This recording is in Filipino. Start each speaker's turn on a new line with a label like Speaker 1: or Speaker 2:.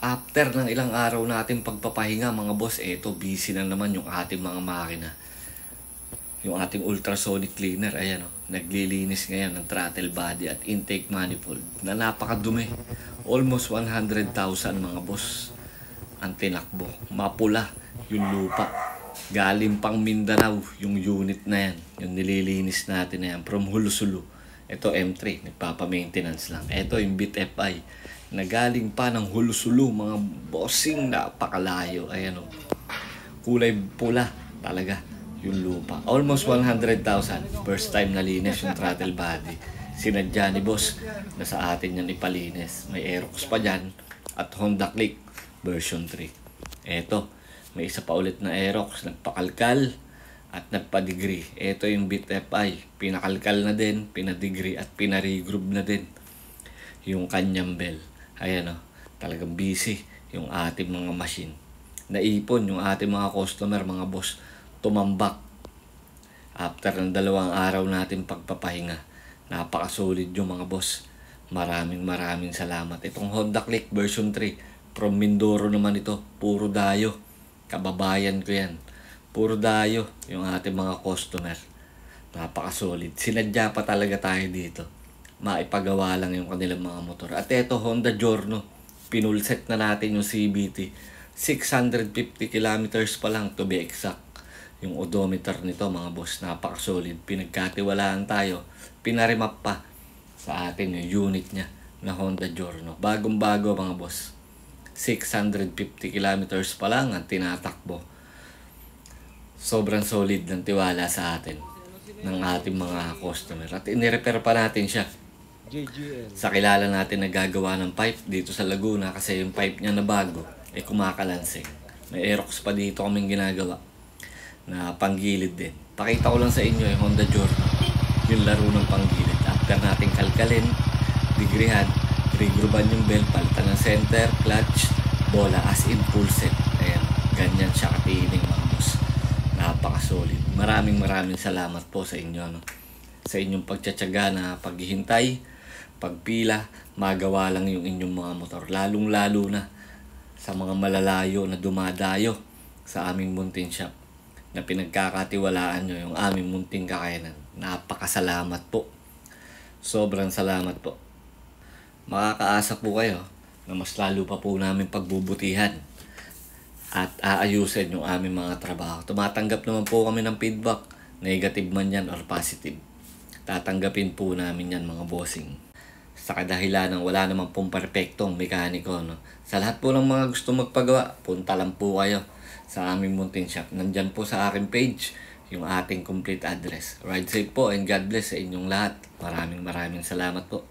Speaker 1: After ng ilang araw natin pagpapahinga mga boss, eto busy na naman yung ating mga makina. Yung ating ultrasonic cleaner, ayan o, naglilinis ngayon ng throttle body at intake manifold na napakadumi. Almost 100,000 mga boss ang tinakbo. Mapula yung lupa. Galing pang Mindanao yung unit na yan. Yung nililinis natin na yan from Hulusulu. Ito M3, nagpapa-maintenance lang. Ito yung Bit FI na galing pa ng Hulusulu, mga bossing, napakalayo. Ayan o, kulay pula talaga yung lupa. Almost 100,000. First time nalinis yung throttle body. Sinadya ni boss na sa atin yan ipalinis. May Aerox pa dyan at Honda Click version 3. Eto, may isa pa ulit na Aerox, nagpakalkal at nagpa-degree. Eto yung Bit FI, pinakalkal na din, pinadegree at pinaregroove na din yung kanyang bell. Ayan o, talagang busy yung ating mga machine. Naipon yung ating mga customer, mga boss, tumambak after ng 2 araw natin pagpapahinga. Napaka-solid yung mga boss. Maraming salamat. Itong Honda Click version 3 from Mindoro naman ito. Puro dayo. Kababayan ko yan. Puro dayo yung ating mga customer. Napaka-solid. Sinadya pa talaga tayo dito. Maipagawa lang yung kanilang mga motor. At ito, Honda Giorno. Pinulset na natin yung CVT. 650 kilometers pa lang to be exact. Yung odometer nito mga boss, napaka-solid. Pinagkatiwalaan tayo. Pinarimap pa sa atin yung unit niya na Honda Giorno. Bagong-bago mga boss. 650 kilometers pa lang ang tinatakbo. Sobrang solid ng tiwala sa atin ng ating mga customer. At inirepair pa natin siya sa kilala natin na gagawa ng pipe dito sa Laguna kasi yung pipe niya na bago ay kumakalansing. May Aerox pa dito kaming ginagawa na panggilid din. Pakita ko lang sa inyo yung Honda Giorno, yung laro ng panggilid. After nating kalkalin, digrihan, regroovan yung bell, palitan ng center, clutch, bola, as in full set. Ayan, ganyan siya katiining mga boss. Napaka-solid. Maraming salamat po sa inyo. No? Sa inyong pagtsatsaga na paghihintay, pagpila, magawa lang yung inyong mga motor. Lalong-lalo na sa mga malalayo na dumadayo sa aming munting shop na pinagkakatiwalaan nyo yung aming munting kakayanan. Napakasalamat po. Sobrang salamat po. Makakaasa po kayo na mas lalo pa po namin pagbubutihan at aayusin yung aming mga trabaho. Tumatanggap naman po kami ng feedback, negative man yan or positive. Tatanggapin po namin yan mga bossing. Sa kadahilan ng wala namang pong perfectong mekaniko. No? Sa lahat po ng mga gusto magpagawa, punta lang po kayo sa aming munting shop. Nandyan po sa aking page yung ating complete address. Ride safe po and God bless sa inyong lahat. Maraming salamat po.